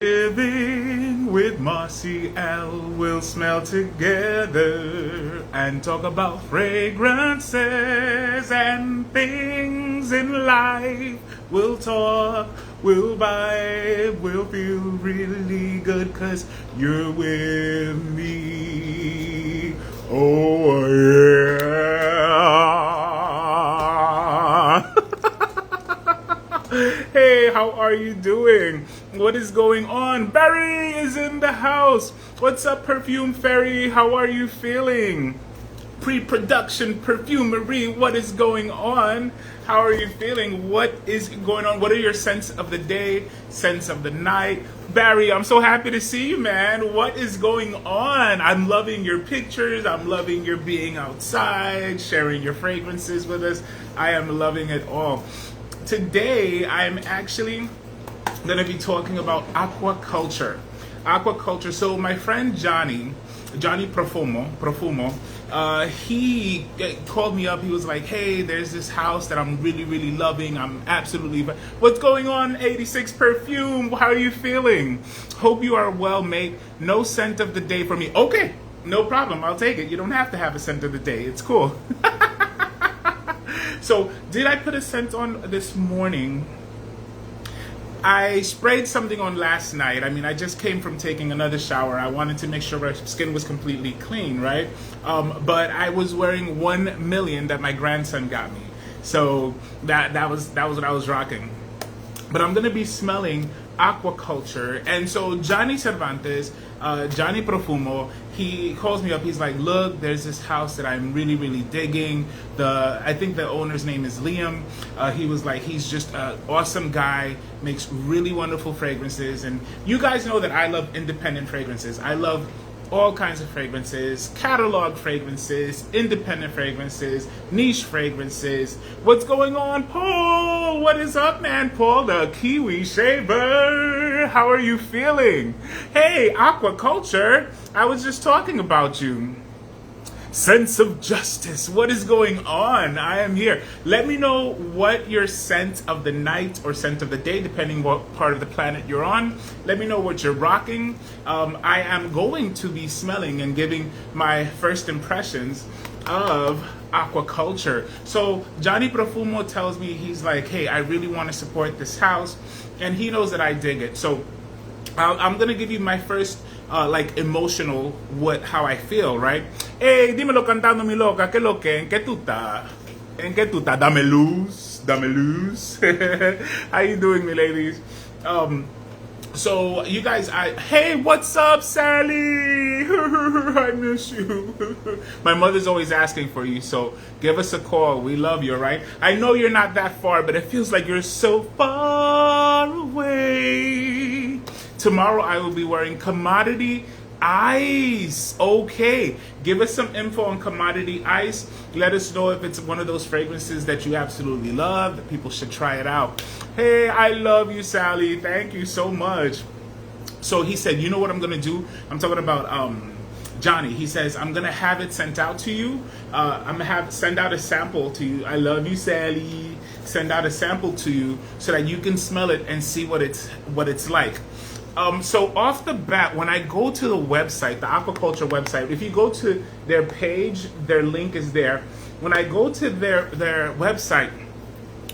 Living with Marcy L, we'll smell together and talk about fragrances and things in life. We'll talk, we'll vibe, we'll feel really good 'cause you're with me. Oh yeah. Hey, how are you doing? What is going on? Barry is in the house. What's up, Perfume Fairy? How are you feeling? Pre-production perfumery, what is going on? How are you feeling? What is going on? What are your sense of the day, sense of the night? Barry, I'm so happy to see you, man. What is going on? I'm loving your pictures. I'm loving your being outside, sharing your fragrances with us. I am loving it all. Today, I'm actually going to be talking about aquaculture. Aquaculture. So my friend Johnny Profumo, he called me up. He was like, hey, there's this house that I'm really loving. I'm absolutely... What's going on, 86 Perfume? How are you feeling? Hope you are well, mate. No scent of the day for me. Okay, no problem. I'll take it. You don't have to have a scent of the day. It's cool. So, did I put a scent on this morning? I sprayed something on last night. I mean, I just came from taking another shower. I wanted to make sure my skin was completely clean, right? But I was wearing 1 million that my grandson got me. So that was what I was rocking. But I'm gonna be smelling aquaculture. And so Johnny Cervantes, Johnny Profumo, he calls me up. He's like, look, there's this house that I'm really digging. I think the owner's name is Liam. He was like, he's just an awesome guy, makes really wonderful fragrances. And you guys know that I love independent fragrances. I love all kinds of fragrances, catalog fragrances, independent fragrances, niche fragrances. What's going on, Paul? What is up, man? Paul, the Kiwi Shaver. How are you feeling? Hey, aquaculture. I was just talking about you. Sense of justice. What is going on? I am here. Let me know what your scent of the night or scent of the day, depending what part of the planet you're on. Let me know what you're rocking. I am going to be smelling and giving my first impressions of aquaculture. So Johnny Profumo tells me, he's like, hey, I really want to support this house, and he knows that I dig it. So I'm gonna give you my first like emotional how I feel, right? Hey, dímelo cantando mi loca, ¿qué lo que? ¿En qué tú estás? ¿En qué tú estás? Dame luz, dame luz. How you doing, me ladies? So you guys, hey, what's up, Sally? I miss you. My mother's always asking for you, so give us a call. We love you, right? I know you're not that far, but it feels like you're so far away. Tomorrow I will be wearing Commodity Ice. Okay, give us some info on Commodity Ice. Let us know if it's one of those fragrances that you absolutely love, that people should try it out. Hey, I love you, Sally. Thank you so much. So he said, you know what I'm gonna do? I'm talking about Johnny. He says, I'm gonna have it sent out to you. I'm gonna send out a sample to you. I love you, Sally. Send out a sample to you so that you can smell it and see what it's like. So off the bat, when I go to the website, the aquaculture website, if you go to their page, their link is there. When I go to their website,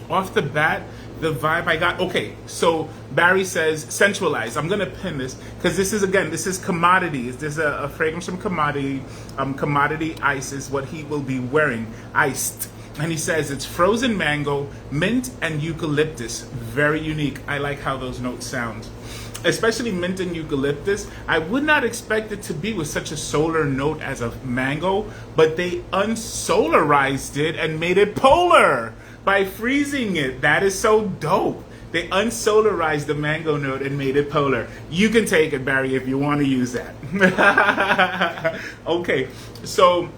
off the bat, the vibe I got, okay, so Barry says sensualized. I'm gonna pin this because this is Commodity. This is a fragrance from Commodity. Commodity Ice is what he will be wearing, iced. And he says it's frozen mango, mint, and eucalyptus. Very unique. I like how those notes sound. Especially mint and eucalyptus. I would not expect it to be with such a solar note as a mango, but they unsolarized it and made it polar by freezing it. That is so dope. They unsolarized the mango note and made it polar. You can take it, Barry, if you want to use that. Okay, so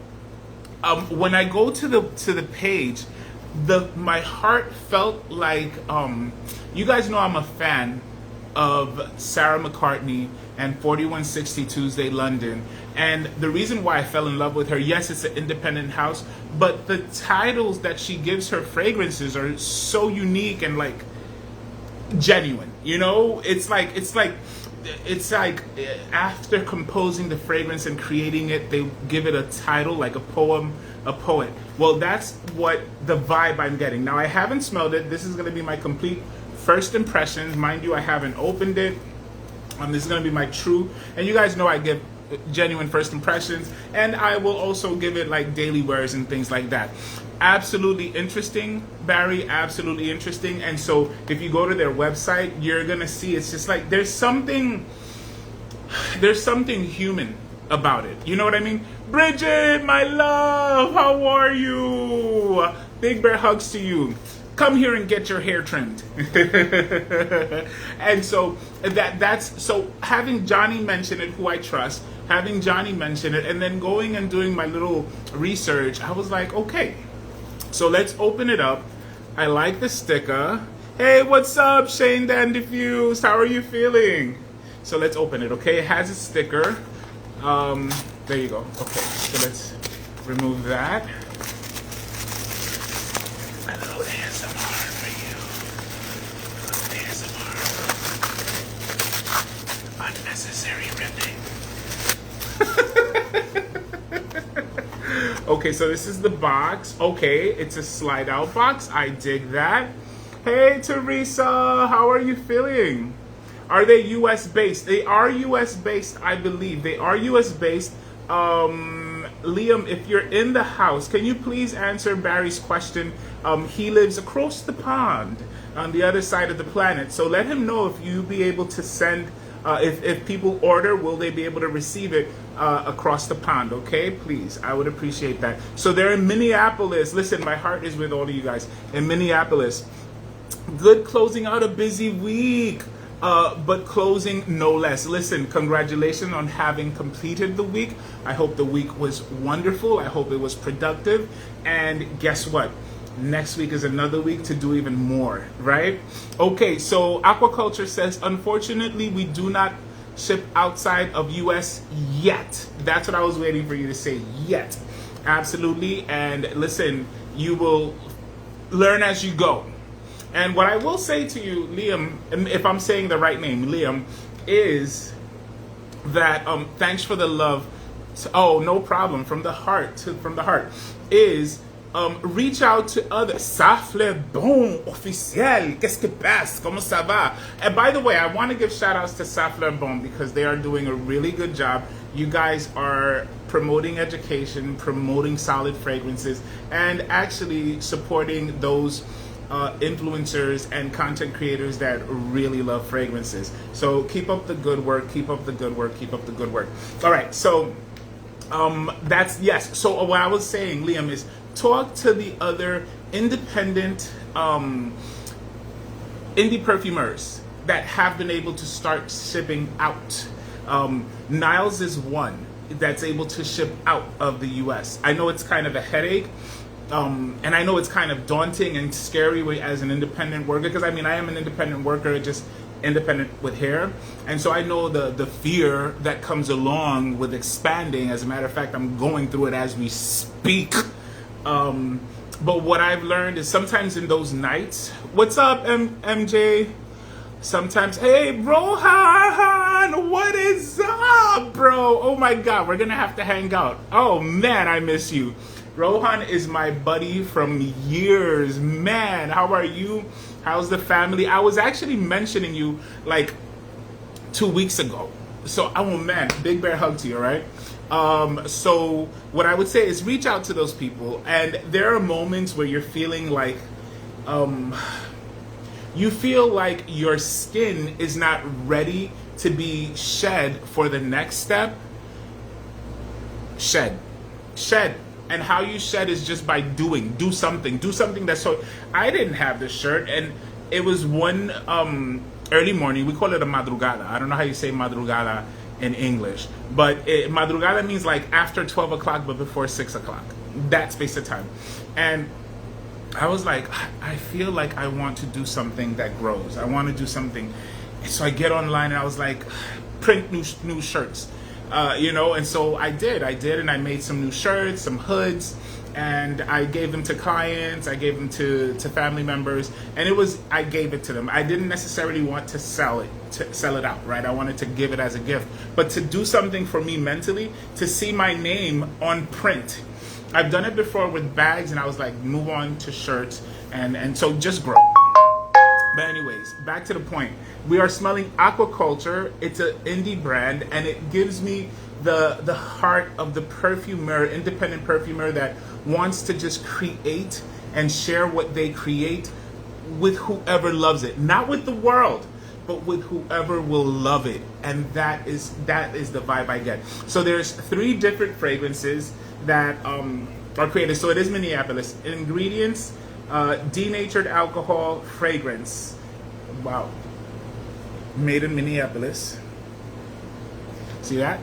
when I go to the page, my heart felt like you guys know I'm a fan of Sarah McCartney and 4160 Tuesday London, and the reason why I fell in love with her, yes, it's an independent house, but the titles that she gives her fragrances are so unique and like genuine, you know. It's like it's like after composing the fragrance and creating it, they give it a title like a poem, a poet. Well, that's what the vibe I'm getting. Now, I haven't smelled it. This is going to be my complete first impressions. Mind you, I haven't opened it. This is going to be my true, and you guys know I give genuine first impressions, and I will also give it like daily wears and things like that. Absolutely interesting, Barry, absolutely interesting. And so if you go to their website, you're gonna see it's just like there's something human about it. You know what I mean? Bridget, my love, how are you? Big bear hugs to you. Come here and get your hair trimmed. And so that's so having Johnny mention it, who I trust, having Johnny mention it, and then going and doing my little research, I was like, okay, so let's open it up. I like the sticker. Hey, what's up, Shane Dan Diffused? How are you feeling? So let's open it, okay? It has a sticker. There you go. Okay, so let's remove that. A little ASMR for you. A little ASMR. Unnecessary ripping. Okay, so this is the box. Okay, it's a slide out box. I dig that. Hey, Teresa, how are you feeling? Are they US based? They are US based, I believe. They are US based. Liam, if you're in the house, can you please answer Barry's question? He lives across the pond on the other side of the planet. So let him know if you be able to send, if people order, will they be able to receive it across the pond? Okay, please, I would appreciate that. So they're in Minneapolis. Listen, my heart is with all of you guys in Minneapolis. Good closing out a busy week. But closing no less. Listen, congratulations on having completed the week. I hope the week was wonderful. I hope it was productive. And guess what? Next week is another week to do even more, right? Okay, so Aquaculture says, unfortunately, we do not ship outside of US yet. That's what I was waiting for you to say, yet. Absolutely. And listen, you will learn as you go. And what I will say to you, Liam, if I'm saying the right name, Liam, is that thanks for the love. Oh, no problem. From the heart, from the heart, is reach out to others. Ça fait bon, officiel. Qu'est-ce qui passe? Comment ça va? And by the way, I want to give shout outs to Ça fait bon because they are doing a really good job. You guys are promoting education, promoting solid fragrances, and actually supporting those influencers and content creators that really love fragrances. So keep up the good work, keep up the good work, keep up the good work. All right, so that's, yes. So what I was saying, Liam, is talk to the other independent indie perfumers that have been able to start shipping out. Niles is one that's able to ship out of the US. I know it's kind of a headache. And I know it's kind of daunting and scary as an independent worker, because I mean, I am an independent worker, just independent with hair. And so I know the fear that comes along with expanding. As a matter of fact, I'm going through it as we speak. But what I've learned is sometimes in those nights, what's up, MJ? Sometimes, hey, Rohan, what is up, bro? Oh my God, we're gonna have to hang out. Oh man, I miss you. Rohan is my buddy from years. Man, how are you? How's the family? I was actually mentioning you like 2 weeks ago. So, oh man, big bear hug to you, all right? So what I would say is reach out to those people. And there are moments where you're feeling like, you feel like your skin is not ready to be shed for the next step. Shed. And how you shed is just by do something that's so. I didn't have this shirt, and it was one early morning. We call it a madrugada. I don't know how you say madrugada in English, but madrugada means like after 12 o'clock but before 6 o'clock. That space of time. And I was like, I feel like I want to do something that grows. I want to do something. So I get online and I was like, print new shirts. You know, and so I did, and I made some new shirts, some hoods, and I gave them to clients, I gave them to family members, and I gave it to them. I didn't necessarily want to sell it out, right? I wanted to give it as a gift, but to do something for me mentally, to see my name on print. I've done it before with bags, and I was like, move on to shirts, and so just grow. But anyways, back to the point. We are smelling Aquaculture. It's an indie brand, and it gives me the heart of the perfumer, independent perfumer that wants to just create and share what they create with whoever loves it. Not with the world, but with whoever will love it. And that is the vibe I get. So there's 3 different fragrances that are created. So it is Minneapolis. Ingredients, denatured alcohol, fragrance. Wow. Made in Minneapolis. See that?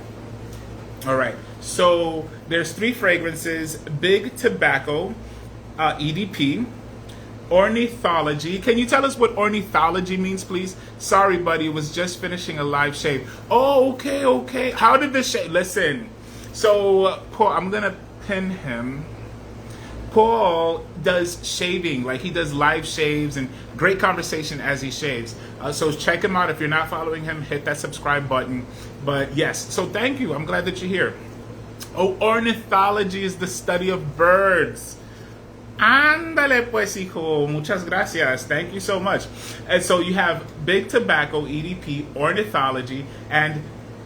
All right. So there's 3 fragrances: Big Tobacco, EDP, Ornithology. Can you tell us what ornithology means, please? Sorry, buddy. Was just finishing a live shave. Oh, okay. How did the shave? Listen. So Paul, I'm gonna pin him. Paul does shaving, like he does live shaves and great conversation as he shaves. So check him out. If you're not following him, hit that subscribe button. But yes, so thank you. I'm glad that you're here. Oh, ornithology is the study of birds. Ándale pues, hijo. Muchas gracias. Thank you so much. And so you have Big Tobacco, EDP, ornithology, and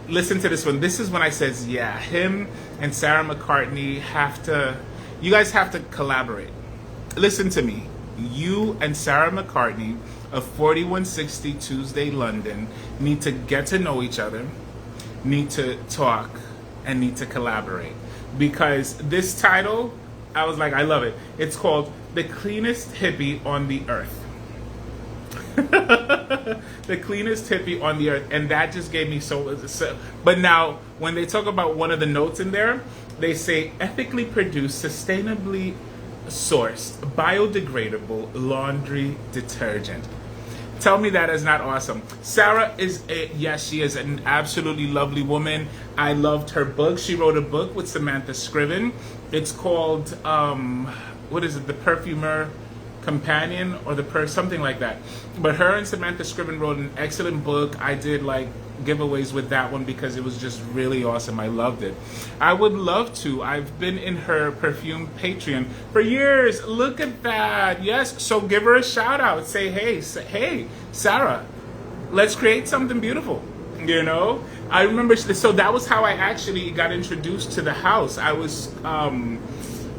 listen to this one. This is when I says, yeah, him and Sarah McCartney you guys have to collaborate. Listen to me. You and Sarah McCartney of 4160 Tuesday, London, need to get to know each other, need to talk, and need to collaborate. Because this title, I was like, I love it. It's called The Cleanest Hippie on the Earth. The cleanest hippie on the earth. And that just gave me so. But now, when they talk about one of the notes in there, they say ethically produced, sustainably sourced, biodegradable laundry detergent. Tell me that is not awesome. Sarah yes, she is an absolutely lovely woman. I loved her book. She wrote a book with Samantha Scriven. It's called, what is it? The Perfumer Companion, or something like that. But her and Samantha Scriven wrote an excellent book. I did like giveaways with that one because it was just really awesome. I loved it. I would love to. I've been in her perfume Patreon for years. Look at that. Yes. So give her a shout out. Say, hey, Sarah, let's create something beautiful. You know, I remember. So that was how I actually got introduced to the house. I was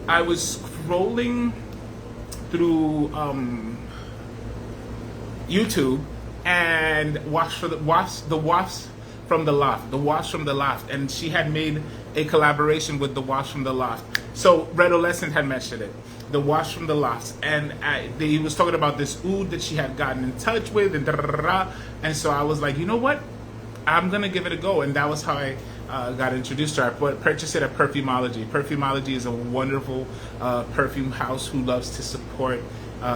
scrolling through YouTube and watched the Wafts from the Loft, and she had made a collaboration with the Wafts from the Loft. So Red Olescent had mentioned it, the Wafts from the Loft, and he was talking about this oud that she had gotten in touch with, and so I was like, you know what, I'm gonna give it a go, and that was how I got introduced to her. But purchase it at Perfumology. Perfumology is a wonderful perfume house who loves to support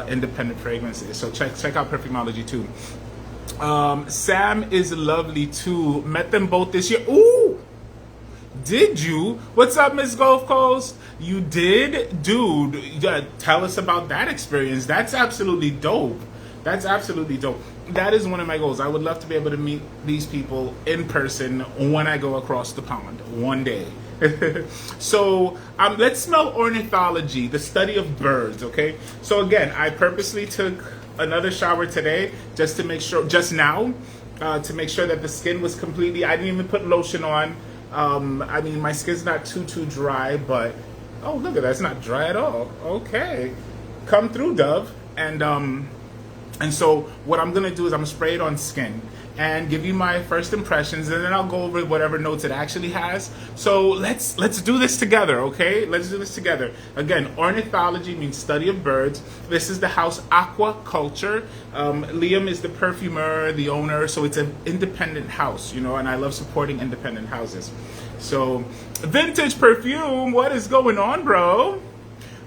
independent fragrances. So check out Perfumology too. Sam is lovely too. Met them both this year. Ooh! Did you? What's up, Miss Gulf Coast? You did? Dude, tell us about that experience. That's absolutely dope. That's absolutely dope. That is one of my goals. I would love to be able to meet these people in person when I go across the pond one day. So let's smell ornithology, the study of birds, okay? So again, I purposely took another shower today just to make sure, just now, to make sure that the skin was completely, I didn't even put lotion on. I mean, my skin's not too dry, but, oh, look at that, it's not dry at all. Okay. Come through, Dove. And so what I'm going to do is I'm going to spray it on skin and give you my first impressions, and then I'll go over whatever notes it actually has. So let's do this together, okay? Let's do this together. Again, ornithology means study of birds. This is the House Aquaculture. Liam is the perfumer, the owner, so it's an independent house, you know, and I love supporting independent houses. So, vintage perfume, what is going on, bro?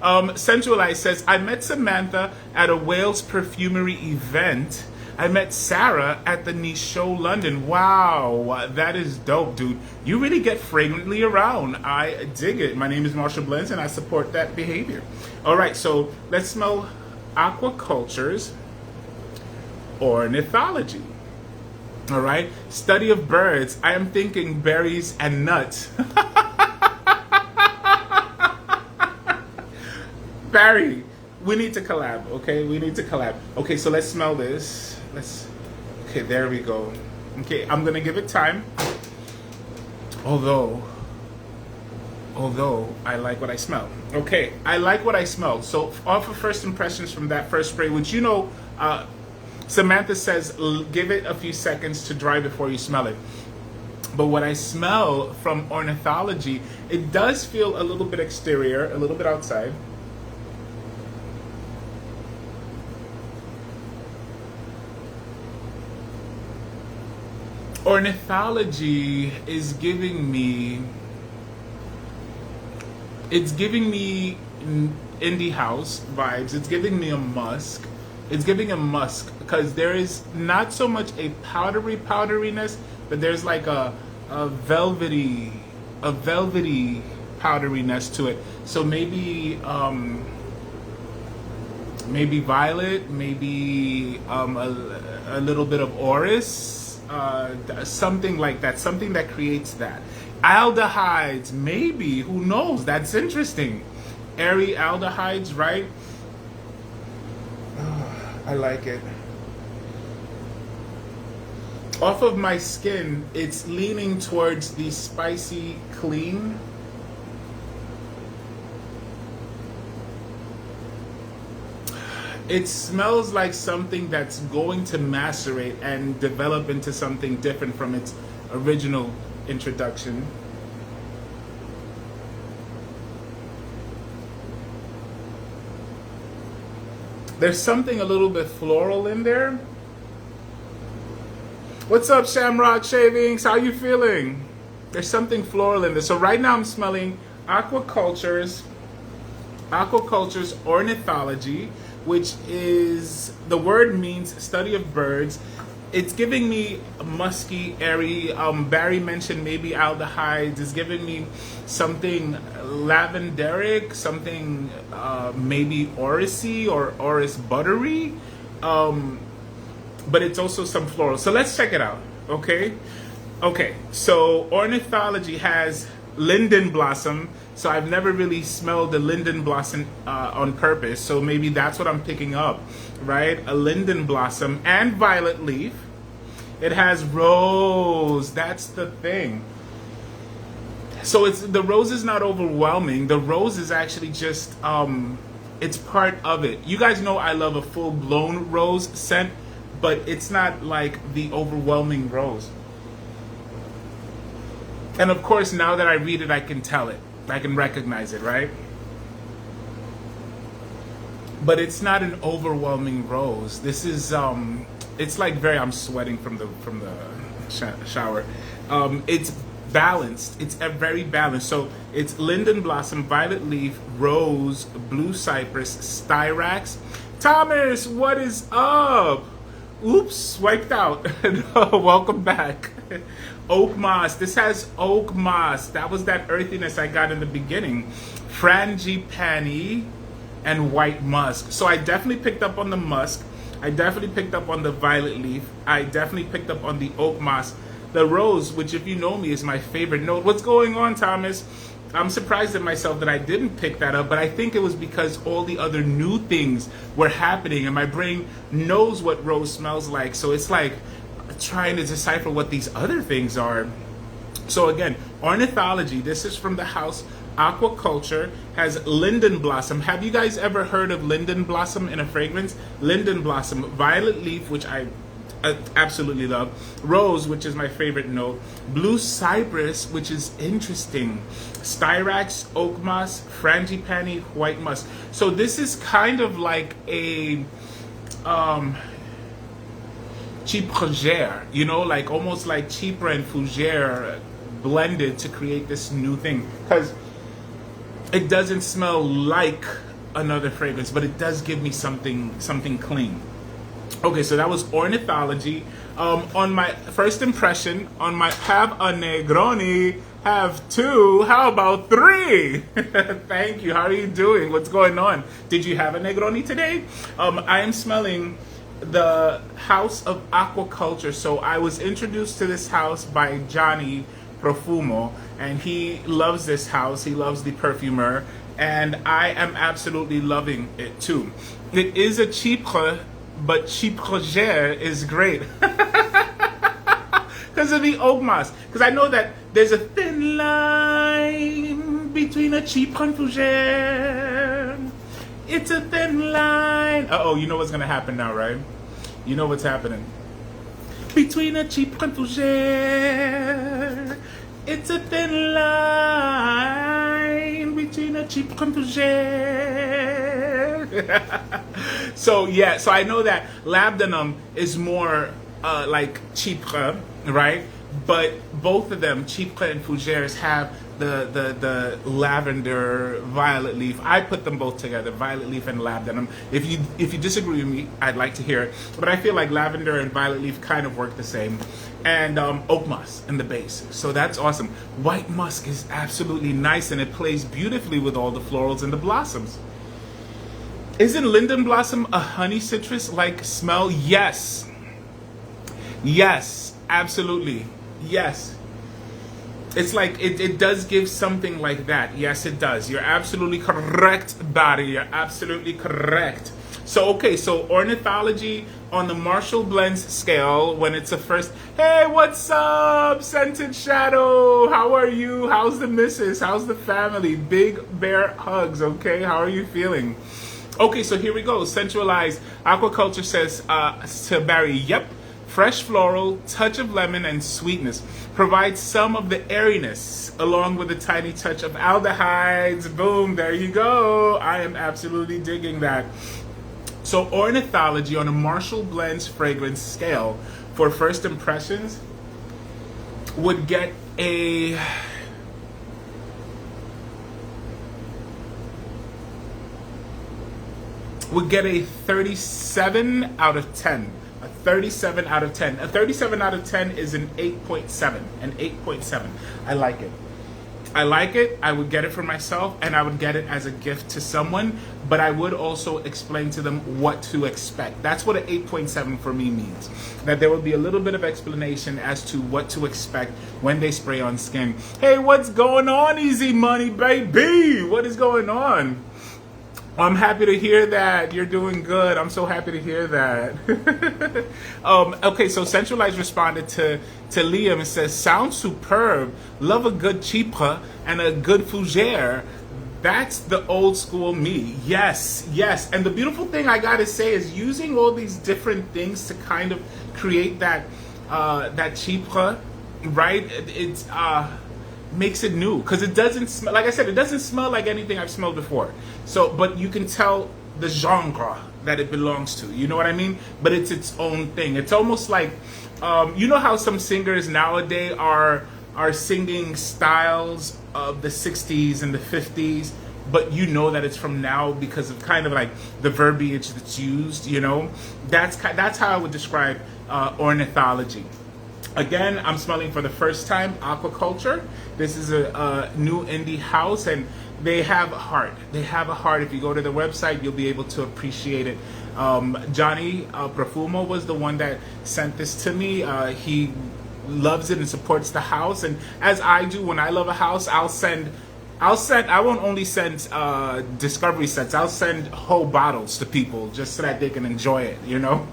Sensualize says, I met Samantha at a Wales perfumery event. I met Sarah at the Niche Show London. Wow, that is dope, dude. You really get fragrantly around. I dig it. My name is Marshall Blends, and I support that behavior. All right, so let's smell Aquaculture's Ornithology. All right, study of birds. I am thinking berries and nuts. Barry, we need to collab, okay? We need to collab. Okay, so let's smell this. Okay, there we go. Okay, I'm gonna give it time. Although I like what I smell. Okay, I like what I smell. So off of first impressions from that first spray, which you know, Samantha says give it a few seconds to dry before you smell it. But what I smell from Ornithology, it does feel a little bit exterior, a little bit outside. Ornithology is giving me, it's giving me indie house vibes. It's giving me a musk. It's giving a musk because there is not so much a powderiness, but there's like a velvety powderiness to it. So maybe maybe violet, maybe a little bit of orris. Something like that, something that creates that. Aldehydes, maybe, who knows? That's interesting. Airy aldehydes, right? I like it. Off of my skin, it's leaning towards the spicy clean. It smells like something that's going to macerate and develop into something different from its original introduction. There's something a little bit floral in there. What's up, Shamrock Shavings? How you feeling? There's something floral in there. So right now I'm smelling Aquaculture's Ornithology, which is, the word means study of birds. It's giving me a musky, airy, Barry mentioned maybe aldehydes. It's giving me something lavenderic, something maybe orrisy or orris buttery. But it's also some floral. So let's check it out, okay? Okay, so Ornithology has linden blossom. So I've never really smelled the linden blossom on purpose. So maybe that's what I'm picking up, right? A linden blossom and violet leaf. It has rose. That's the thing. So the rose is not overwhelming. The rose is actually just, it's part of it. You guys know I love a full-blown rose scent, but it's not like the overwhelming rose. And of course, now that I read it, I can tell it. I can recognize it, right? But it's not an overwhelming rose. This is it's like I'm sweating from the shower. It's balanced. It's very balanced. So it's linden blossom, violet leaf, rose, blue cypress, styrax. Thomas, what is up? Oops, wiped out. Welcome back. Oak moss. This has oak moss. That was that earthiness I got in the beginning. Frangipani and white musk. So I definitely picked up on the musk. I definitely picked up on the violet leaf. I definitely picked up on the oak moss. The rose, which if you know me is my favorite note. What's going on, Thomas? I'm surprised at myself that I didn't pick that up, but I think it was because all the other new things were happening and my brain knows what rose smells like. So it's like trying to decipher what these other things are. So again, Ornithology, this is from the House Aquaculture, has linden blossom. Have you guys ever heard of linden blossom in a fragrance? Linden blossom, violet leaf, which I absolutely love, rose, which is my favorite note, blue cypress, which is interesting, styrax, oak moss, frangipani, white musk. So this is kind of like a cheap fougere, you know, like almost like cheaper and fougere blended to create this new thing, because it doesn't smell like another fragrance, but it does give me something clean. Okay, so that was Ornithology. On my first impression, on my have a Negroni, have two, how about three? Thank you. How are you doing? What's going on? Did you have a Negroni today? I am smelling the House of Aquaculture. So I was introduced to this house by Johnny Profumo, and he loves this house. He loves the perfumer, and I am absolutely loving it too. It is a cheapre, but cheapre is great. Because of the oak moss. Because I know that there's a thin line between a cheap and fougere. It's a thin line. Uh-oh, you know what's going to happen now, right? You know what's happening. Between a cheap and fougere. It's a thin line between a cheap and fougere. So, yeah, so I know that labdanum is more like cheapre, right? But both of them, cheapre and fougères, have the lavender violet leaf. I put them both together, violet leaf and labdanum. If you disagree with me, I'd like to hear it. But I feel like lavender and violet leaf kind of work the same. And oak moss in the base. So that's awesome. White musk is absolutely nice, and it plays beautifully with all the florals and the blossoms. Isn't linden blossom a honey citrus like smell? Yes. Yes, absolutely. Yes. It's like, it does give something like that. Yes, it does. You're absolutely correct, Barry. You're absolutely correct. So, okay, so Ornithology on the Marshall Blends scale, when it's a first, hey, what's up, Scented Shadow? How are you? How's the missus? How's the family? Big bear hugs, okay? How are you feeling? Okay, so here we go. Centralized Aquaculture says to Barry, yep. Fresh floral, touch of lemon, and sweetness. Provides some of the airiness, along with a tiny touch of aldehydes. Boom, there you go. I am absolutely digging that. So Ornithology on a Marshall Blends fragrance scale for first impressions would get a... would get a 37 out of 10. A 37 out of 10. A 37 out of 10 is an 8.7. An 8.7. I like it. I like it. I would get it for myself, and I would get it as a gift to someone, but I would also explain to them what to expect. That's what an 8.7 for me means. That there will be a little bit of explanation as to what to expect when they spray on skin. Hey, what's going on, Easy Money, baby? What is going on? I'm happy to hear that. You're doing good. I'm so happy to hear that. Okay, so Centralized responded to Liam and says, sounds superb. Love a good cheapre and a good fougere. That's the old school me. Yes, yes. And the beautiful thing I gotta say is using all these different things to kind of create that cheapre, right? It's makes it new, because it doesn't smell, like I said, it doesn't smell like anything I've smelled before. So, but you can tell the genre that it belongs to. You know what I mean? But it's its own thing. It's almost like, you know how some singers nowadays are singing styles of the 60s and the 50s, but you know that it's from now because of kind of like the verbiage that's used, you know? That's how I would describe Ornithology. Again, I'm smelling for the first time Aquaculture. This is a new indie house, and they have a heart. They have a heart. If you go to the website, you'll be able to appreciate it. Johnny Profumo was the one that sent this to me. He loves it and supports the house, and as I do, when I love a house, I won't only send discovery sets. I'll send whole bottles to people just so that they can enjoy it, you know?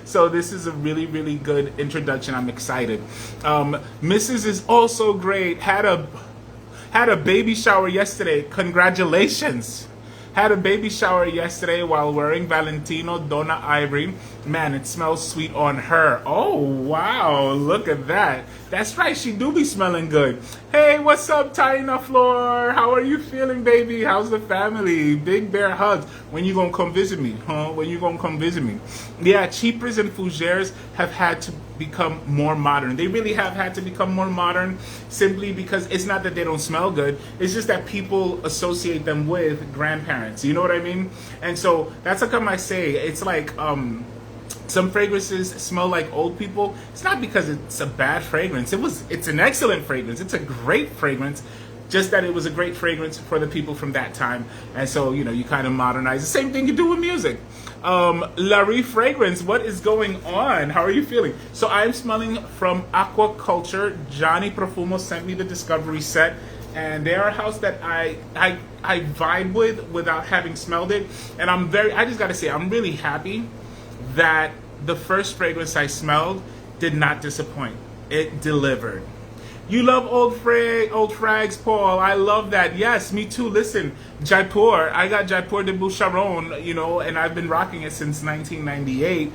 So this is a really, really good introduction. I'm excited. Mrs. is also great. Had a baby shower yesterday. Congratulations. Had a baby shower yesterday while wearing Valentino Donna Ivory. Man, it smells sweet on her. Oh, wow. Look at that. That's right. She do be smelling good. Hey, what's up, Tina Floor? How are you feeling, baby? How's the family? Big bear hugs. When you gonna come visit me? Huh? When you gonna come visit me? Yeah, cheapers and fougères have had to become more modern. They really have had to become more modern simply because it's not that they don't smell good. It's just that people associate them with grandparents. You know what I mean? And so that's how come I say it's like Some fragrances smell like old people. It's not because it's a bad fragrance. It's an excellent fragrance. It's a great fragrance. Just that it was a great fragrance for the people from that time. And so, you kind of modernize. The same thing you do with music. Larry Fragrance, what is going on? How are you feeling? So I'm smelling from Aquaculture. Johnny Profumo sent me the Discovery set. And they are a house that I vibe with without having smelled it. And I just got to say, I'm really happy that the first fragrance I smelled did not disappoint. It delivered. You love old frags, Paul. I love that. Yes, me too. Listen, Jaipur. I got Jaipur de Boucheron, and I've been rocking it since 1998.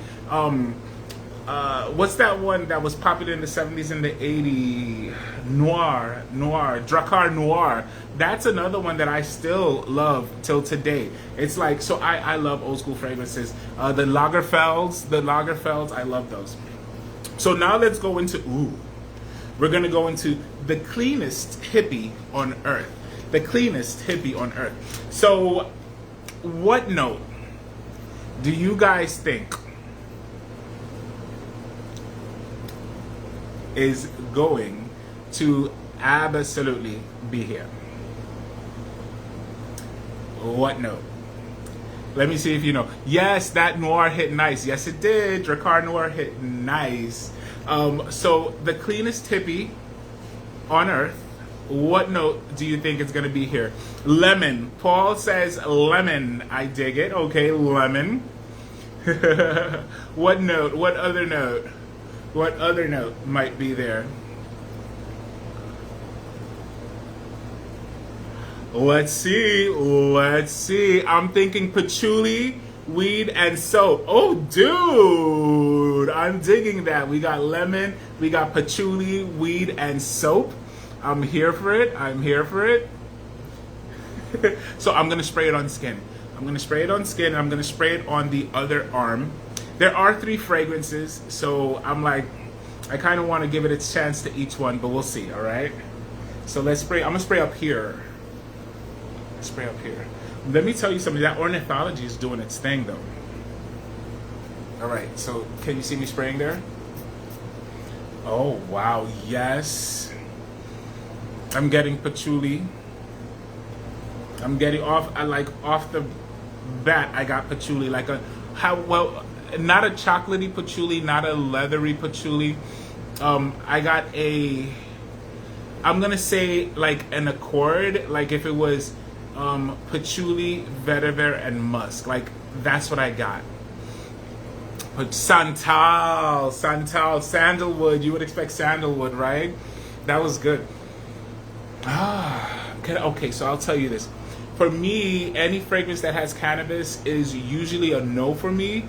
What's that one that was popular in the 70s and the 80s? Noir, Drakkar Noir. That's another one that I still love till today. It's like, so I love old school fragrances. The Lagerfelds, I love those. So now let's go into, we're going to go into the cleanest hippie on earth. The cleanest hippie on earth. So what note do you guys think is going to absolutely be here? What note? Let me see if you know. Yes, that Noir hit nice. Yes, it did. Drakkar Noir hit nice. So the cleanest hippie on earth, what note do you think is going to be here? Lemon. Paul says lemon. I dig it. Okay, lemon. What note? What other note? What other note might be there? Let's see. I'm thinking patchouli, weed, and soap. Oh, dude, I'm digging that. We got lemon, we got patchouli, weed, and soap. I'm here for it. So I'm going to spray it on skin. I'm going to spray it on the other arm. There are 3 fragrances, so I'm like, I kind of want to give it its chance to each one, but we'll see, all right? So let's spray. I'm going to spray up here. Let me tell you something. That Ornithology is doing its thing, though. All right, so can you see me spraying there? Oh, wow, yes. I'm getting patchouli. I'm getting off the bat, I got patchouli. Not a chocolatey patchouli, not a leathery patchouli. I got I'm gonna say like an accord, like if it was patchouli, vetiver, and musk. Like that's what I got. But santal, sandalwood. You would expect sandalwood, right? That was good. Okay, so I'll tell you this. For me, any fragrance that has cannabis is usually a no for me.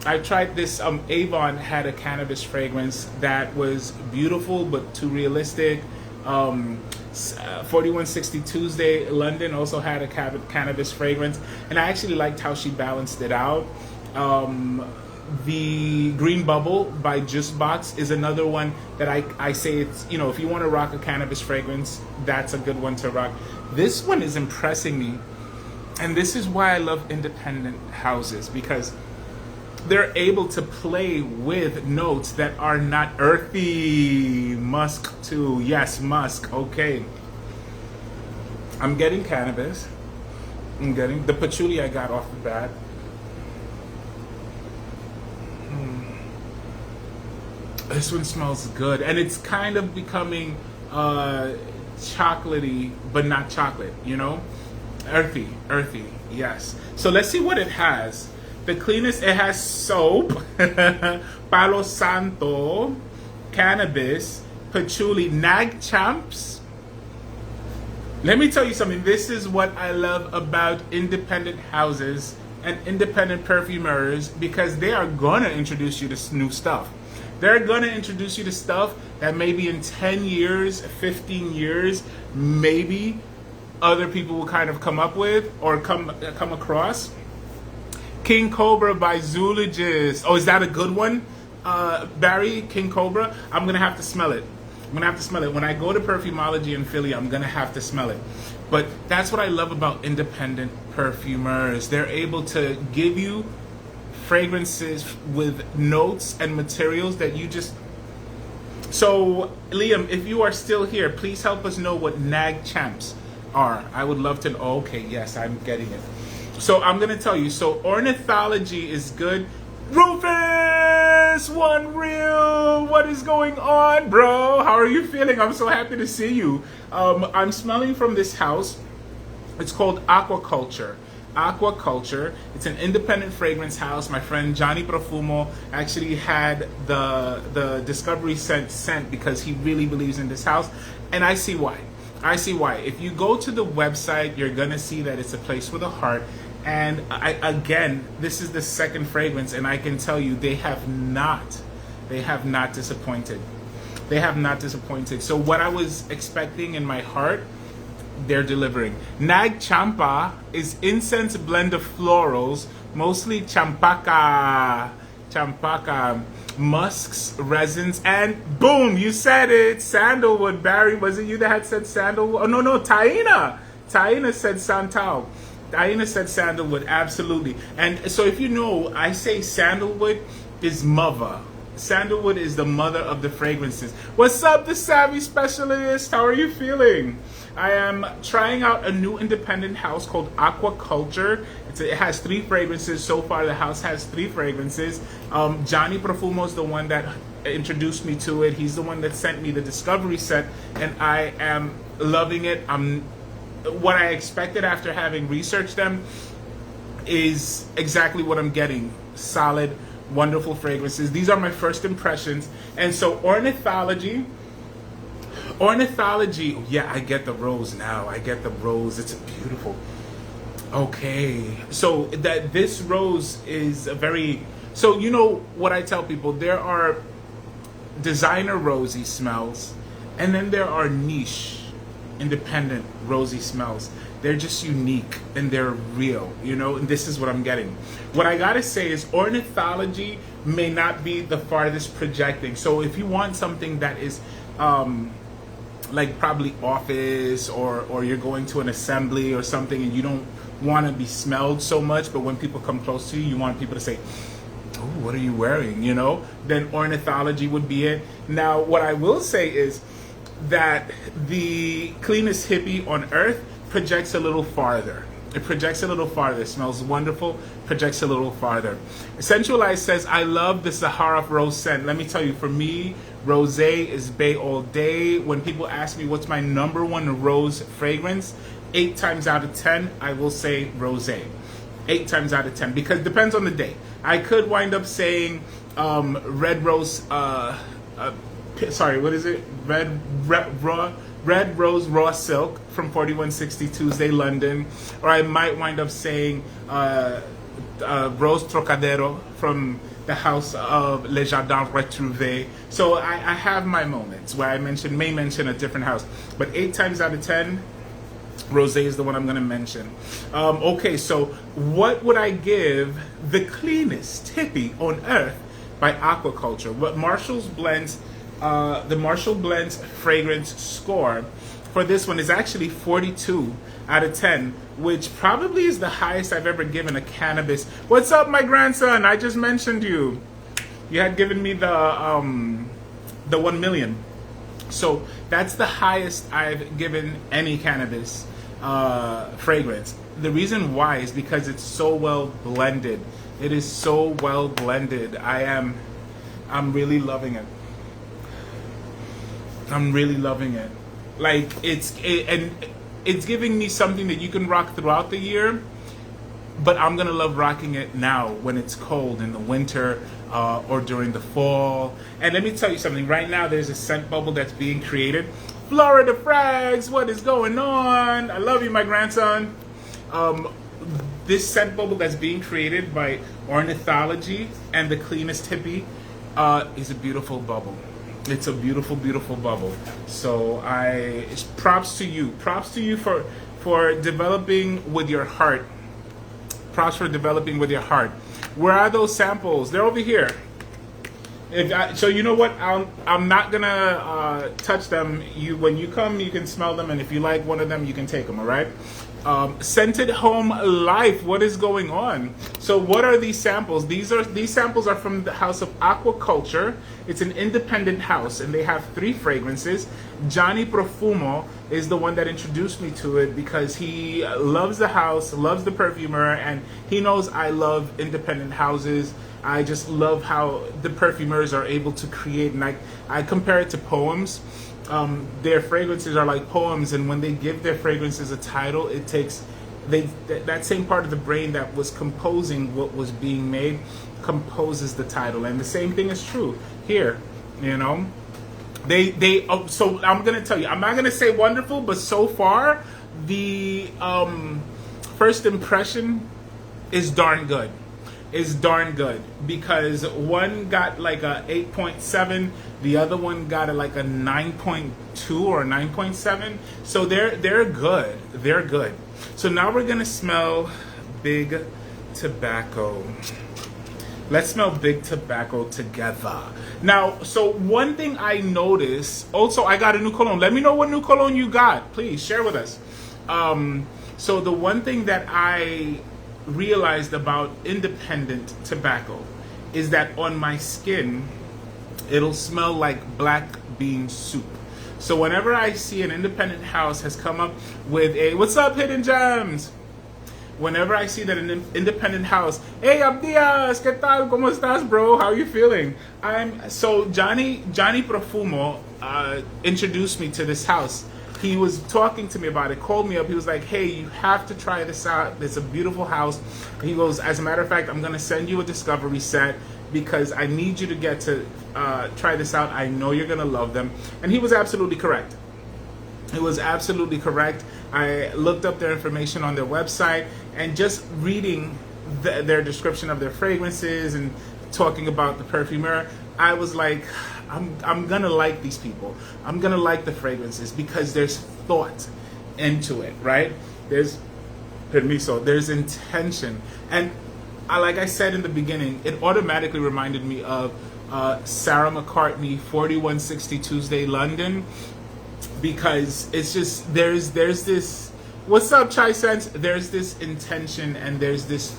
I tried this, Avon had a cannabis fragrance that was beautiful but too realistic. 4160 Tuesday, London also had a cannabis fragrance, and I actually liked how she balanced it out. The Green Bubble by Juicebox is another one that I say it's, if you want to rock a cannabis fragrance, that's a good one to rock. This one is impressing me, and this is why I love independent houses, because they're able to play with notes that are not earthy. Musk too. Yes, musk. Okay. I'm getting cannabis. I'm getting the patchouli I got off the bat. This one smells good, and it's kind of becoming chocolately, but not chocolate, earthy, yes. So let's see what it has. The cleanest, it has soap, Palo Santo, cannabis, patchouli, nag champs. Let me tell you something. This is what I love about independent houses and independent perfumers, because they are gonna introduce you to new stuff. They're going to introduce you to stuff that maybe in 10 years, 15 years, maybe other people will kind of come up with or come across. King Cobra by Zoologist. Oh, is that a good one, Barry? King Cobra? I'm going to have to smell it. When I go to Perfumology in Philly, I'm going to have to smell it. But that's what I love about independent perfumers. They're able to give you fragrances with notes and materials that you just... So, Liam, if you are still here, please help us know what nag champs are. I would love to know. Okay, yes, I'm getting it. So I'm going to tell you. So Ornithology is good. Rufus, One Real, what is going on, bro? How are you feeling? I'm so happy to see you. I'm smelling from this house. It's called Aquaculture. Aquaculture. It's an independent fragrance house. My friend Johnny Profumo actually had the discovery scent sent because he really believes in this house, and I see why. I see why. If you go to the website, you're gonna see that it's a place with a heart. And again, this is the second fragrance, and I can tell you they have not disappointed. They have not disappointed. So what I was expecting in my heart, they're delivering. Nag Champa is incense blend of florals, mostly champaca, musks, resins, and boom, you said it, sandalwood. Barry, was it you that had said sandalwood? Oh, no, Taina said santal. Taina said sandalwood, absolutely. And so if you know, I say sandalwood is mother. Sandalwood is the mother of the fragrances. What's up, the Savvy Specialist? How are you feeling? I am trying out a new independent house called Aquaculture. It has 3 fragrances. So far, the house has 3 fragrances. Johnny Profumo is the one that introduced me to it. He's the one that sent me the discovery set, and I am loving it. What I expected after having researched them is exactly what I'm getting. Solid, wonderful fragrances. These are my first impressions. And so Ornithology, yeah, I get the rose now. I get the rose. It's beautiful. Okay. So this rose is a very... So you know what I tell people, there are designer rosy smells, and then there are niche, independent rosy smells. They're just unique and they're real, you know, and this is what I'm getting. What I gotta say is Ornithology may not be the farthest projecting. So if you want something that is like probably office, or you're going to an assembly or something, and you don't want to be smelled so much, but when people come close to you, you want people to say, "Oh, what are you wearing?" You know, then Ornithology would be it. Now, what I will say is that the Cleanest Hippie on Earth projects a little farther. It projects a little farther. It smells wonderful, projects a little farther. Sensualize says, I love the Sahara rose scent. Let me tell you, for me, rosé is Bay all day. When people ask me what's my #1 rose fragrance, 8 times out of 10, I will say rosé. 8 times out of 10, because it depends on the day. I could wind up saying red rose, sorry, what is it? Red Rose Raw Silk from 4160 Tuesday, London. Or I might wind up saying Rose Trocadero from the House of Les Jardins Retrouvés. So I have my moments where I may mention a different house. But 8 times out of 10, Rosé is the one I'm going to mention. Okay, so what would I give the Cleanest Hippie on Earth by Aquaculture? What Marshall's Blends... the Marshall Blends fragrance score for this one is actually 42 out of 10, which probably is the highest I've ever given a cannabis. What's up, my grandson? I just mentioned you. You had given me the 1 million. So that's the highest I've given any cannabis fragrance. The reason why is because it's so well blended. It is so well blended. I'm really loving it. I'm really loving it. Like and it's giving me something that you can rock throughout the year, but I'm gonna love rocking it now when it's cold in the winter or during the fall. And let me tell you something. Right now, there's a scent bubble that's being created. Florida Frags, what is going on? I love you, my grandson. This scent bubble that's being created by Ornithology and the Cleanest Hippie is a beautiful bubble. It's a beautiful, beautiful bubble. So it's props to you. Props to you for developing with your heart. Props for developing with your heart. Where are those samples? They're over here. So you know what? I'm not gonna touch them. When you come, you can smell them, and if you like one of them, you can take them. All right. Scented Home Life. What is going on? So what are these samples? These samples are from the House of Aquaculture. It's an independent house, and they have 3 fragrances. Johnny Profumo is the one that introduced me to it because he loves the house, loves the perfumer, and he knows I love independent houses. I just love how the perfumers are able to create, and I compare it to poems. Their fragrances are like poems, and when they give their fragrances a title, it takes that same part of the brain that was composing what was being made composes the title, and the same thing is true here. You know, so I'm gonna tell you, I'm not gonna say wonderful, but so far the first impression is darn good. Is darn good, because one got like a 8.7, the other one got like a 9.2 or 9.7. So they're good. They're good. So now we're gonna smell Big Tobacco. Let's smell Big Tobacco together. Now, so one thing I noticed, also I got a new cologne. Let me know what new cologne you got. Please share with us. So the one thing that I realized about independent tobacco is that on my skin it'll smell like black bean soup. So whenever I see an independent house has come up with a what's up Hidden Gems, whenever I see that an independent house, hey Abdias, ¿qué tal? ¿Cómo estás, bro? How are you feeling? So Johnny Profumo introduced me to this house. He was talking to me about it, called me up. He was like, hey, you have to try this out. It's a beautiful house. He goes, as a matter of fact, I'm going to send you a discovery set because I need you to get to try this out. I know you're going to love them. And he was absolutely correct. He was absolutely correct. I looked up their information on their website, and just reading their description of their fragrances and talking about the perfumer, I was like, I'm gonna like these people. I'm gonna like the fragrances because there's thought into it, right? There's permiso, there's intention. And like I said in the beginning, it automatically reminded me of Sarah McCartney, 4160 Tuesday, London, because it's just, there's this, what's up, Chai Sense? There's this intention, and there's this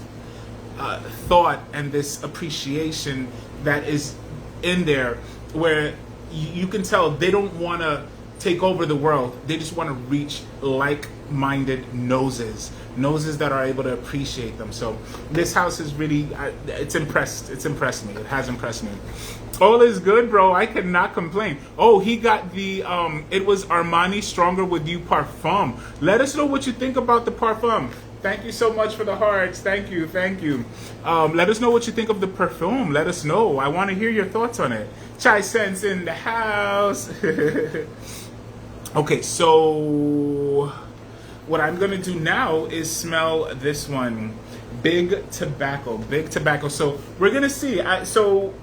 thought and this appreciation that is in there, where you can tell they don't want to take over the world. They just want to reach like-minded noses that are able to appreciate them. So this house is really, it's impressed me. It has impressed me. All is good, bro. I cannot complain. Oh, he got the it was Armani Stronger With You parfum. Let us know what you think about the parfum. Thank you so much for the hearts. Thank you. Let us know what you think of the perfume. Let us know. I want to hear your thoughts on it. Chai Sense in the house. Okay, so what I'm going to do now is smell this one. Big Tobacco. So we're going to see. So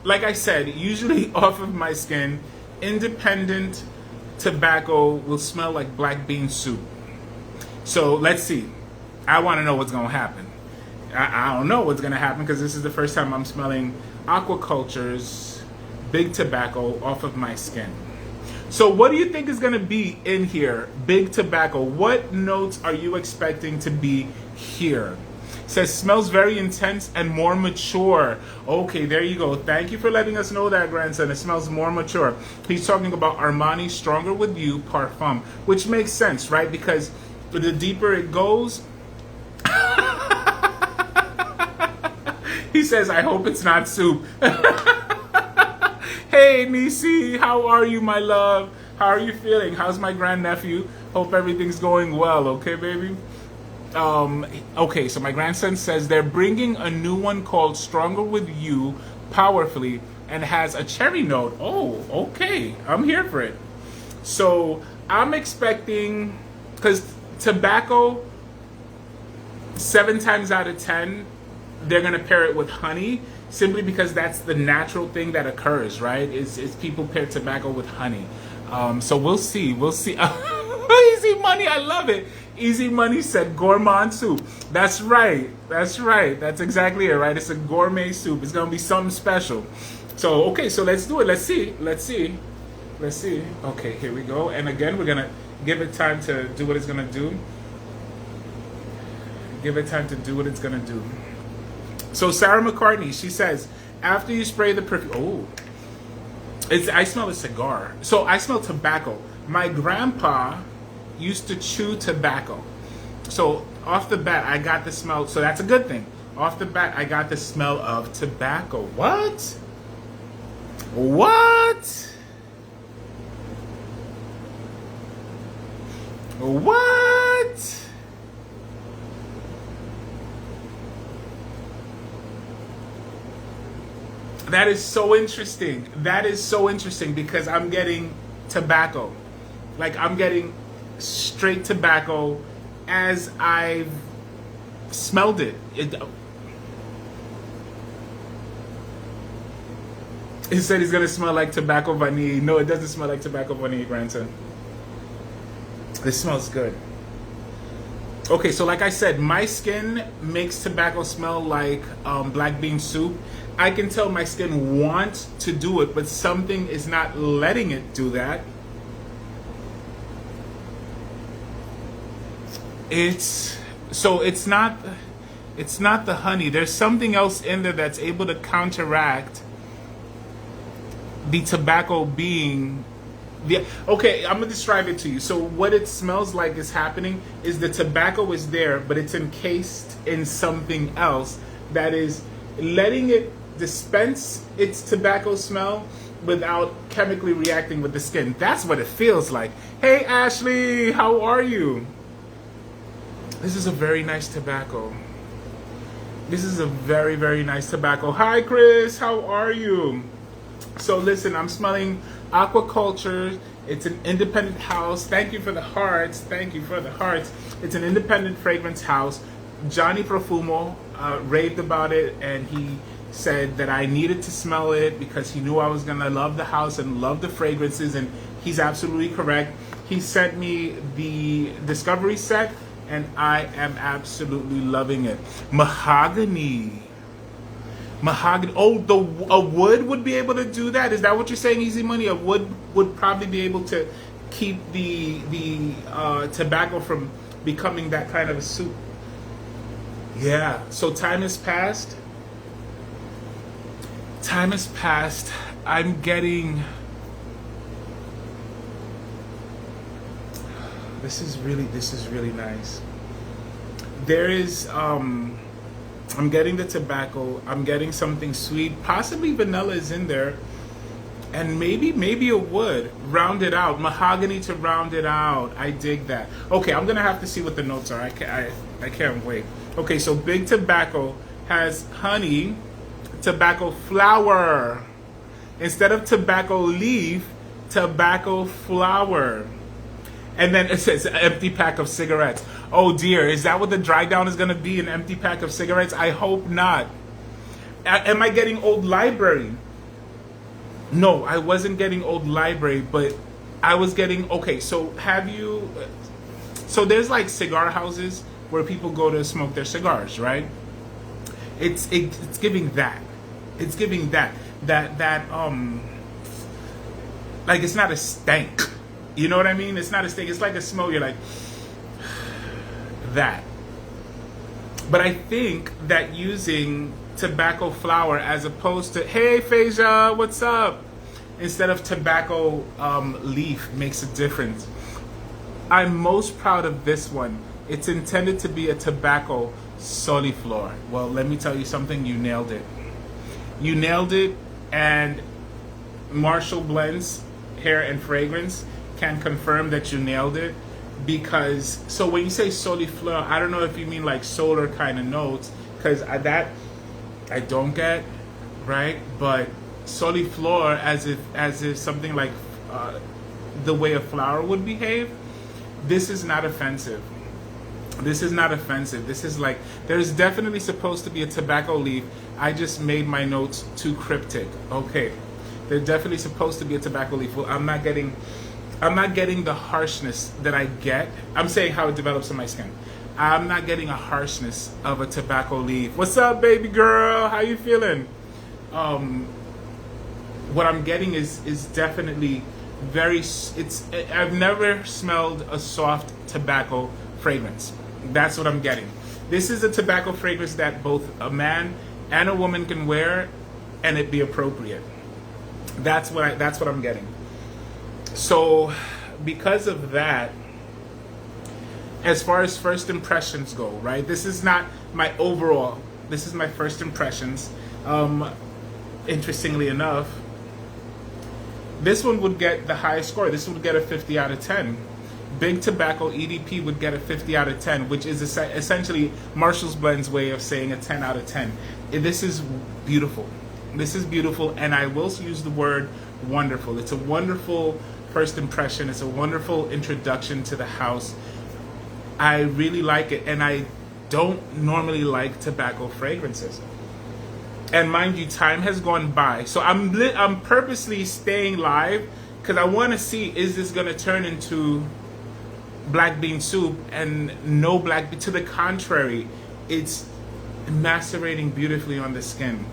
like I said, usually off of my skin, independent tobacco will smell like black bean soup. So let's see. I want to know what's going to happen. I don't know what's going to happen because this is the first time I'm smelling Aquaculture's Big Tobacco off of my skin. So what do you think is going to be in here? Big Tobacco. What notes are you expecting to be here? It says smells very intense and more mature. Okay, there you go. Thank you for letting us know that, grandson. It smells more mature. He's talking about Armani Stronger With You parfum, which makes sense, right? Because the deeper it goes, he says, I hope it's not soup. Hey, Nisi, how are you, my love? How are you feeling? How's my grandnephew? Hope everything's going well, okay, baby? Okay, so my grandson says they're bringing a new one called Stronger With You powerfully and has a cherry note. Oh, okay. I'm here for it. So I'm expecting, because tobacco, 7 times out of 10, they're going to pair it with honey, simply because that's the natural thing that occurs, right? Is people pair tobacco with honey. So we'll see. Easy Money, I love it. Easy Money said gourmand soup. That's right. That's exactly it, right? It's a gourmet soup. It's going to be something special. So, okay, so let's do it. Let's see. Okay, here we go. And again, we're going to give it time to do what it's going to do. Give it time to do what it's gonna do. So Sarah McCartney, she says, after you spray the perfume, I smell a cigar. So I smell tobacco. My grandpa used to chew tobacco. So off the bat, I got the smell. So that's a good thing. Off the bat, I got the smell of tobacco. What? What? What? That is so interesting. That is so interesting because I'm getting tobacco. Like I'm getting straight tobacco as I've smelled it. He said he's gonna smell like tobacco vanille. No, it doesn't smell like tobacco vanille, grandson. This smells good. Okay, so like I said, my skin makes tobacco smell like black bean soup. I can tell my skin wants to do it, but something is not letting it do that. It's not the honey. There's something else in there that's able to counteract the tobacco being okay, I'm gonna describe it to you. So what it smells like is happening is the tobacco is there, but it's encased in something else that is letting it dispense its tobacco smell without chemically reacting with the skin. That's what it feels like. Hey Ashley, how are you? This is a very nice tobacco. This is a very, very nice tobacco. Hi Chris, how are you? So listen, I'm smelling Aquaculture. It's an independent house. Thank you for the hearts. Thank you for the hearts. It's an independent fragrance house. Johnny Profumo raved about it, and he said that I needed to smell it because he knew I was gonna love the house and love the fragrances, and he's absolutely correct. He sent me the Discovery set, and I am absolutely loving it. Mahogany. Mahogany. Oh, a wood would be able to do that? Is that what you're saying, Easy Money? A wood would probably be able to keep the tobacco from becoming that kind of a soup. Yeah. So time has passed. Time has passed. I'm getting. This is really nice. There is I'm getting the tobacco. I'm getting something sweet. Possibly vanilla is in there. And maybe a wood. Round it out. Mahogany to round it out. I dig that. Okay, I'm going to have to see what the notes are. I can't wait. Okay, so Big Tobacco has honey, tobacco flower. Instead of tobacco leaf, tobacco flower. And then it says an empty pack of cigarettes. Oh dear, is that what the dry down is going to be, an empty pack of cigarettes? I hope not. Am I getting Old Library? No, I wasn't getting Old Library, but I was getting, okay, so so there's like cigar houses where people go to smoke their cigars, right? It's giving that. It's giving that like it's not a stank. You know what I mean? It's not a stink. It's like a smell. You're like, that. But I think that using tobacco flower as opposed to, hey, Phasia, what's up? Instead of tobacco leaf makes a difference. I'm most proud of this one. It's intended to be a tobacco soliflor. Well, let me tell you something. You nailed it. You nailed it. And Marshall Blends Hair and Fragrance can confirm that you nailed it, because so when you say soliflor, I don't know if you mean like solar kind of notes, because that I don't get, right? But soliflor as if something like the way a flower would behave. This is not offensive. This is not offensive. This is like, there's definitely supposed to be a tobacco leaf. I just made my notes too cryptic. Okay, there's definitely supposed to be a tobacco leaf. Well, I'm not getting the harshness that I get. I'm saying how it develops in my skin. I'm not getting a harshness of a tobacco leaf. What's up, baby girl? How you feeling? What I'm getting is definitely I've never smelled a soft tobacco fragrance. That's what I'm getting. This is a tobacco fragrance that both a man and a woman can wear, and it be appropriate. That's what I'm getting. So, because of that, as far as first impressions go, right? This is not my overall. This is my first impressions. Interestingly enough, this one would get the highest score. This would get a 50 out of 10. Big Tobacco EDP would get a 50 out of 10, which is essentially Marshall's Blend's way of saying a 10 out of 10. This is beautiful. This is beautiful, and I will use the word wonderful. It's a wonderful first impression. It's a wonderful introduction to the house. I really like it, and I don't normally like tobacco fragrances. And mind you, time has gone by, so I'm purposely staying live because I want to see, is this going to turn into black bean soup? And no black bean. To the contrary, it's macerating beautifully on the skin.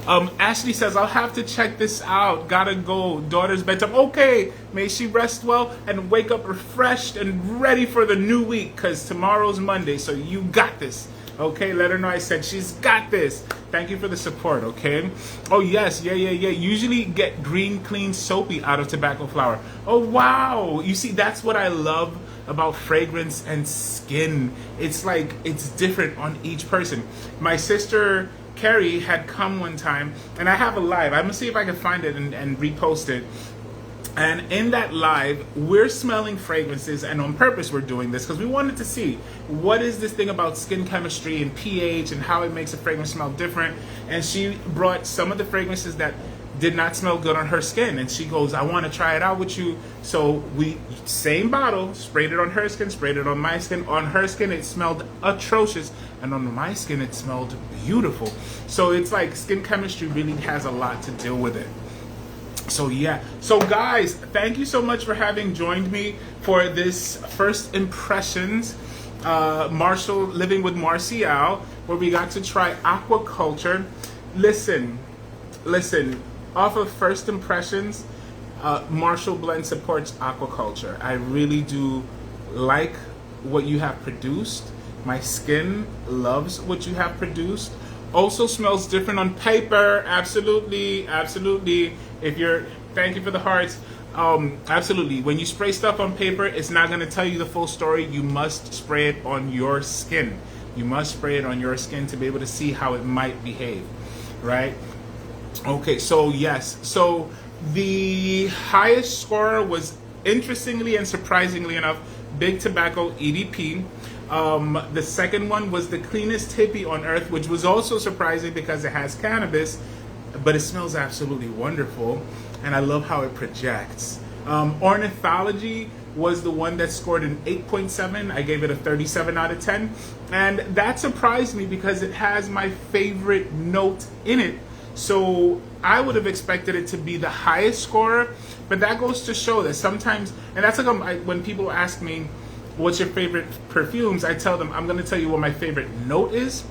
Ashley says, I'll have to check this out. Gotta go. Daughter's bedtime. Okay, may she rest well and wake up refreshed and ready for the new week, because tomorrow's Monday, so you got this. Okay, let her know I said she's got this. Thank you for the support, okay? Oh, yes, yeah. Usually get green, clean, soapy out of tobacco flower. Oh, wow. You see, that's what I love about fragrance and skin. It's like, it's different on each person. My sister Carrie had come one time, and I have a live. I'm gonna see if I can find it and repost it. And in that live, we're smelling fragrances, and on purpose we're doing this because we wanted to see what is this thing about skin chemistry and pH and how it makes a fragrance smell different. And she brought some of the fragrances that did not smell good on her skin, and she goes, I want to try it out with you. So we, same bottle, sprayed it on her skin, sprayed it on my skin. On her skin it smelled atrocious, and on my skin it smelled beautiful. So it's like skin chemistry really has a lot to deal with it. So yeah, so guys, thank you so much for having joined me for this first impressions Marshall Living with Marcial, where we got to try aquaculture. Listen, off of first impressions, Marshall Blend supports aquaculture. I really do like what you have produced. My skin loves what you have produced. Also smells different on paper. Absolutely. Thank you for the hearts. Absolutely. When you spray stuff on paper, it's not going to tell you the full story. You must spray it on your skin. You must spray it on your skin to be able to see how it might behave, right? Okay, so yes. So the highest scorer was, interestingly and surprisingly enough, Big Tobacco EDP. The second one was the Cleanest Hippie on Earth, which was also surprising because it has cannabis, but it smells absolutely wonderful, and I love how it projects. Ornithology was the one that scored an 8.7. I gave it a 37 out of 10, and that surprised me because it has my favorite note in it. So I would have expected it to be the highest scorer, but that goes to show that sometimes, and that's like when people ask me, what's your favorite perfumes? I tell them, I'm going to tell you what my favorite note is,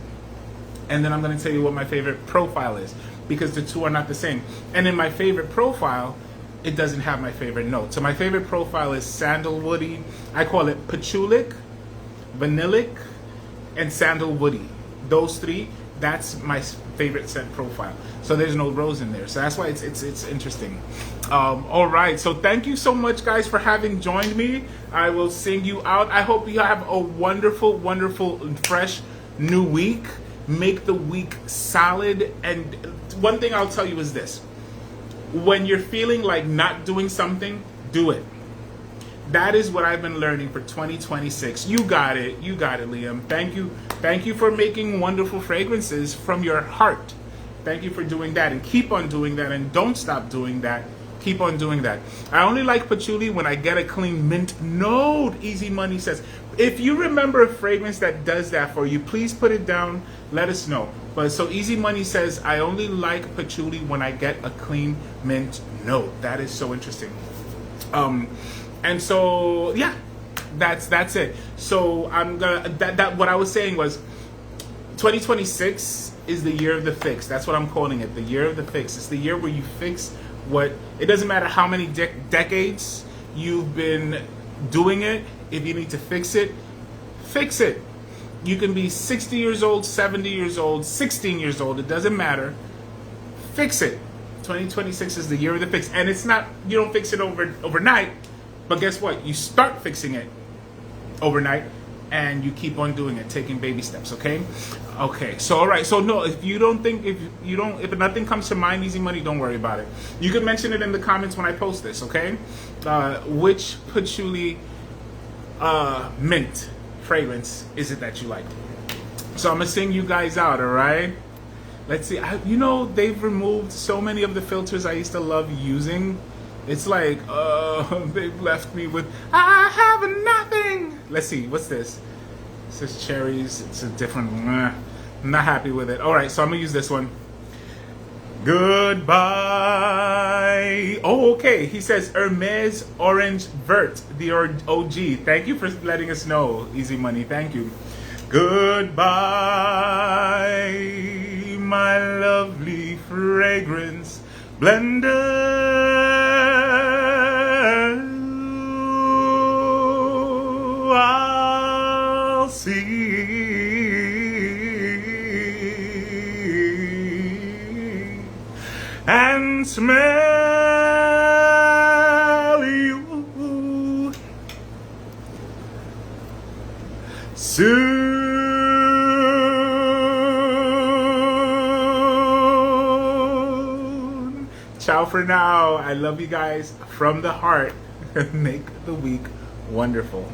and then I'm going to tell you what my favorite profile is, because the two are not the same. And in my favorite profile, it doesn't have my favorite note. So my favorite profile is sandalwoody. I call it patchouli, vanillic, and sandalwoody. Those three, that's my favorite scent profile. So there's no rose in there. So that's why it's interesting. All right. So thank you so much, guys, for having joined me. I will sing you out. I hope you have a wonderful, wonderful, fresh new week. Make the week solid. And one thing I'll tell you is this. When you're feeling like not doing something, do it. That is what I've been learning for 2026. You got it, Liam. Thank you for making wonderful fragrances from your heart. Thank you for doing that, and keep on doing that, and don't stop doing that. Keep on doing that. I only like patchouli when I get a clean mint note. Easy Money says, if you remember a fragrance that does that for you, please put it down. Let us know. But so Easy Money says, I only like patchouli when I get a clean mint note. That is so interesting. And so yeah, that's it. So I'm gonna that what I was saying was 2026 is the year of the fix. That's what I'm calling it, the year of the fix. It's the year where you fix what, it doesn't matter how many decades you've been doing it. If you need to fix it, fix it. You can be 60 years old, 70 years old, 16 years old. It doesn't matter. Fix it. 2026 is the year of the fix. And it's not, you don't fix it overnight. But guess what? You start fixing it overnight. And you keep on doing it, taking baby steps, okay? Okay, so all right, so no, if nothing comes to mind, Easy Money, don't worry about it. You can mention it in the comments when I post this, okay? Which patchouli mint fragrance is it that you like? So I'm gonna sing you guys out, all right? Let's see. They've removed so many of the filters I used to love using. It's like, they've left me with, I have nothing. Let's see, what's this? This is cherries. It's a different one. I'm not happy with it. All right, so I'm gonna use this one. Goodbye. Oh, okay. He says Hermes Orange Vert, the OG. Thank you for letting us know, Easy Money. Thank you. Goodbye, my lovely fragrance blender. I'll see and smell you soon. Ciao for now. I love you guys from the heart. Make the week wonderful.